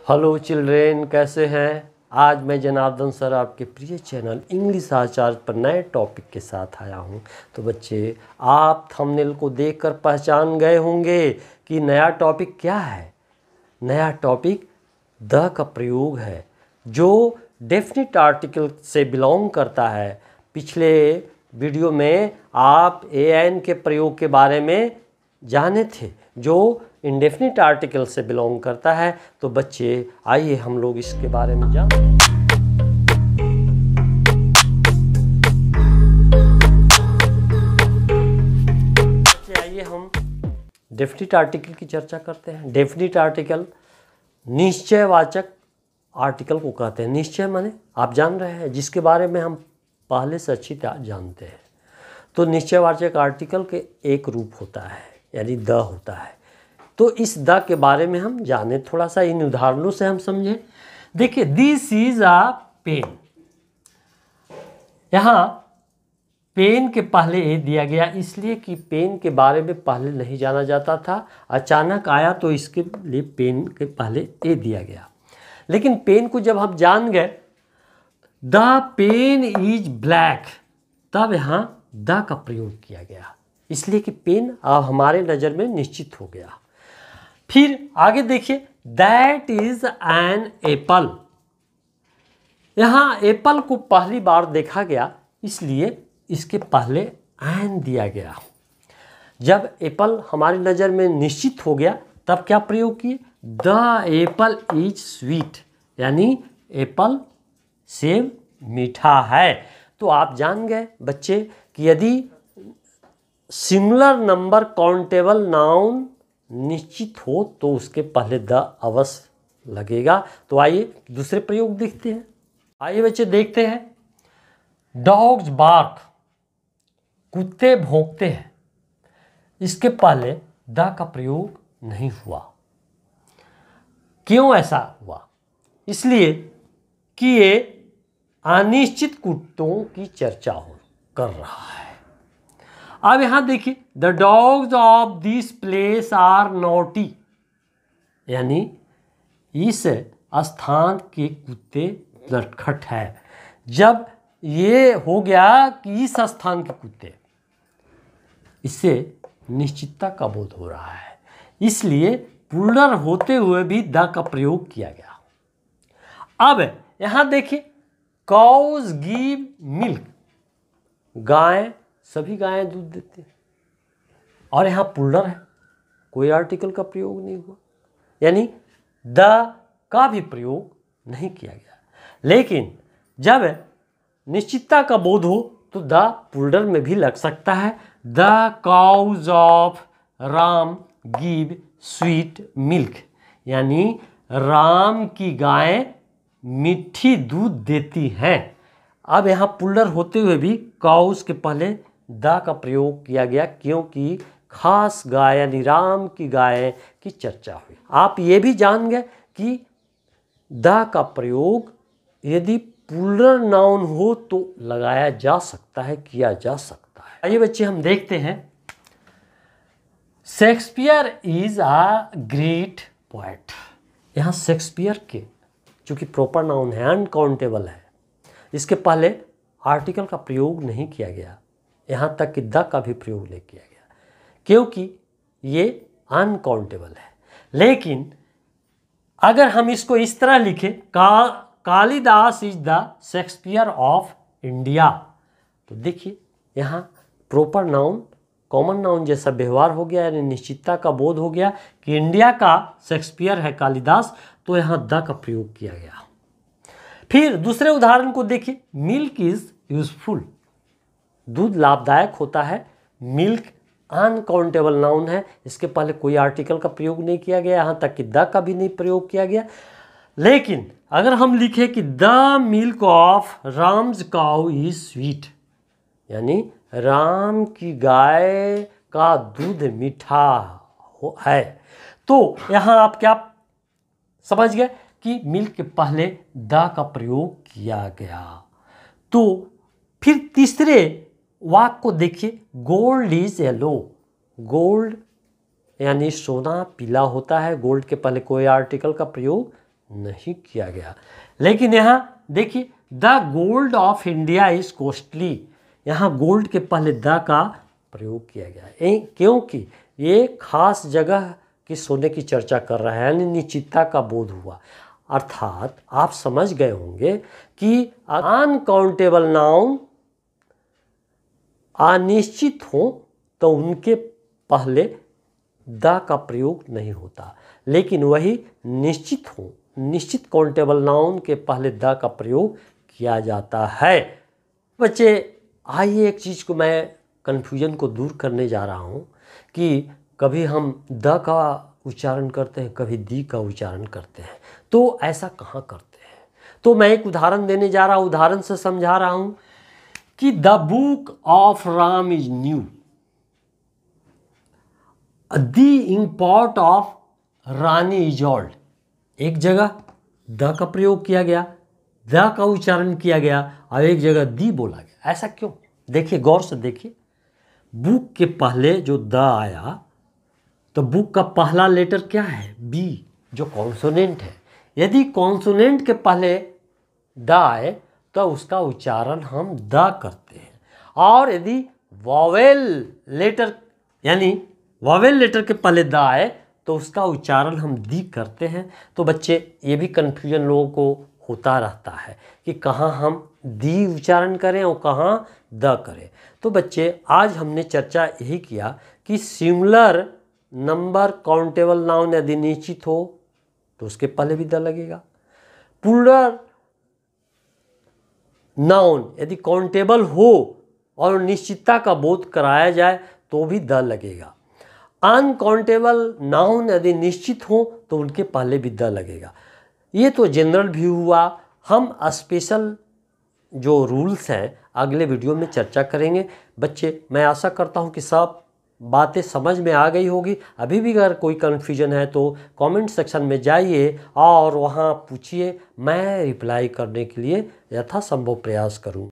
Hello children, कैसे हैं। आज मैं जनार्दन सर आपके प्रिय चैनल इंग्लिश आचार्य पर नए टॉपिक के साथ आया हूं। तो बच्चे, आप थंबनेल को देखकर पहचान गए होंगे कि नया टॉपिक क्या है। नया टॉपिक द का प्रयोग है, जो डेफिनिट आर्टिकल से बिलोंग करता है। पिछले वीडियो में आप एन के प्रयोग के बारे में जाने थे, जो इंडेफिनिट आर्टिकल से बिलोंग करता है। तो बच्चे, आइए हम लोग इसके बारे में जानते हैं। बच्चे, आइए हम डेफिनिट आर्टिकल की चर्चा करते हैं। डेफिनिट आर्टिकल निश्चयवाचक आर्टिकल को कहते हैं। निश्चय माने आप जान रहे हैं, जिसके बारे में हम पहले से अच्छी तरह जानते हैं। तो निश्चयवाचक आर्टिकल के एक रूप होता है, यानी द होता है। तो इस द के बारे में हम जाने, थोड़ा सा इन उदाहरणों से हम समझें। देखिए, दिस इज अ पेन। यहाँ पेन के पहले ए दिया गया, इसलिए कि पेन के बारे में पहले नहीं जाना जाता था। अचानक आया तो इसके लिए पेन के पहले ए दिया गया। लेकिन पेन को जब हम जान गए, द पेन इज ब्लैक, तब यहाँ द का प्रयोग किया गया, इसलिए कि पेन अब हमारे नज़र में निश्चित हो गया। फिर आगे देखिए, दैट इज एन एप्पल। यहाँ एप्पल को पहली बार देखा गया, इसलिए इसके पहले एन दिया गया। जब एप्पल हमारी नज़र में निश्चित हो गया, तब क्या प्रयोग किए, द एप्पल इज स्वीट, यानी एप्पल सेब मीठा है। तो आप जान गए बच्चे कि यदि सिंगुलर नंबर काउंटेबल नाउन निश्चित हो तो उसके पहले द अवश्य लगेगा। तो आइए दूसरे प्रयोग देखते हैं। आइए बच्चे देखते हैं, डॉग्स बार्क, कुत्ते भौंकते हैं। इसके पहले द का प्रयोग नहीं हुआ। क्यों ऐसा हुआ? इसलिए कि ये अनिश्चित कुत्तों की चर्चा कर रहा है। अब यहां देखिए, the dogs of this place are naughty, यानी इस स्थान के कुत्ते नटखट है। जब ये हो गया कि इस स्थान के कुत्ते, इससे निश्चितता का बोध हो रहा है, इसलिए प्लूरल होते हुए भी द का प्रयोग किया गया। अब यहां देखिए, काउज गिव मिल्क, गाय, सभी गायें दूध देती हैं, और यहाँ प्लूरल है, कोई आर्टिकल का प्रयोग नहीं हुआ, यानी द का भी प्रयोग नहीं किया गया। लेकिन जब निश्चितता का बोध हो तो द प्लूरल में भी लग सकता है। The cows of Ram give sweet milk, यानी राम की गायें मीठी दूध देती हैं। अब यहाँ प्लूरल होते हुए भी काउस के पहले द का प्रयोग किया गया, क्योंकि खास गाय यानी राम की गाय की चर्चा हुई। आप ये भी जान गए कि द का प्रयोग यदि प्लूरल नाउन हो तो लगाया जा सकता है, किया जा सकता है। आइए बच्चे, हम देखते हैं, Shakespeare is a great poet. यहाँ शेक्सपियर के, चूँकि प्रॉपर नाउन है, अनकाउंटेबल है, इसके पहले आर्टिकल का प्रयोग नहीं किया गया, यहाँ तक कि द का भी प्रयोग नहीं किया गया, क्योंकि ये अनकाउंटेबल है। लेकिन अगर हम इसको इस तरह लिखें, Kalidas is the Shakespeare of India, तो देखिए यहाँ प्रॉपर नाउन, कॉमन नाउन जैसा व्यवहार हो गया, यानी निश्चितता का बोध हो गया कि इंडिया का शेक्सपियर है कालिदास, तो यहाँ द का प्रयोग किया गया। फिर दूसरे उदाहरण को देखिए, मिल्क इज यूजफुल, दूध लाभदायक होता है। मिल्क अनकाउंटेबल नाउन है, इसके पहले कोई आर्टिकल का प्रयोग नहीं किया गया, यहाँ तक कि द का भी नहीं प्रयोग किया गया। लेकिन अगर हम लिखें कि the milk of Ram's cow is sweet, यानी राम की गाय का दूध मीठा है, तो यहाँ आप क्या समझ गए कि मिल्क के पहले द का प्रयोग किया गया। तो फिर तीसरे वाक्य को देखिए, गोल्ड इज येलो। गोल्ड यानी सोना पीला होता है, गोल्ड के पहले कोई आर्टिकल का प्रयोग नहीं किया गया। लेकिन यहाँ देखिए, the gold of India is costly, यहाँ गोल्ड के पहले द का प्रयोग किया गया है, क्योंकि ये खास जगह की सोने की चर्चा कर रहा है, यानी निश्चितता का बोध हुआ। अर्थात आप समझ गए होंगे कि अनकाउंटेबल नाउन अनिश्चित हो तो उनके पहले द का प्रयोग नहीं होता, लेकिन वही निश्चित हो, निश्चित काउंटेबल नाउन के पहले द का प्रयोग किया जाता है। बच्चे आइए एक चीज़ को मैं कन्फ्यूजन को दूर करने जा रहा हूँ कि कभी हम द का उच्चारण करते हैं, कभी दी का उच्चारण करते हैं, तो ऐसा कहाँ करते हैं। तो मैं एक उदाहरण देने जा रहा हूँ, उदाहरण से समझा रहा हूँ कि the book of Ram is new, the import of Rani is old. एक जगह द का प्रयोग किया गया, द का उच्चारण किया गया, और एक जगह दी बोला गया। ऐसा क्यों? देखिए, गौर से देखिए, बुक के पहले जो द आया तो बुक का पहला लेटर क्या है? बी, जो कॉन्सोनेंट है। यदि कॉन्सोनेंट के पहले द आए तो उसका उच्चारण हम द करते हैं, और यदि वॉवेल लेटर यानी वॉवेल लेटर के पहले द आए तो उसका उच्चारण हम दी करते हैं। तो बच्चे ये भी कन्फ्यूजन लोगों को होता रहता है कि कहाँ हम दी उच्चारण करें और कहाँ द करें। तो बच्चे आज हमने चर्चा यही किया कि सिंगुलर नंबर काउंटेबल नाउन यदि निश्चित हो तो उसके पहले भी द लगेगा। प्लूरल नाउन यदि काउंटेबल हो और निश्चितता का बोध कराया जाए तो भी द लगेगा। अनकाउंटेबल नाउन यदि निश्चित हो तो उनके पहले भी द लगेगा। ये तो जनरल व्यू हुआ। हम स्पेशल जो रूल्स हैं अगले वीडियो में चर्चा करेंगे। बच्चे, मैं आशा करता हूँ कि सब बातें समझ में आ गई होगी। अभी भी अगर कोई कन्फ्यूजन है तो कमेंट सेक्शन में जाइए और वहाँ पूछिए, मैं रिप्लाई करने के लिए यथासंभव प्रयास करूँ।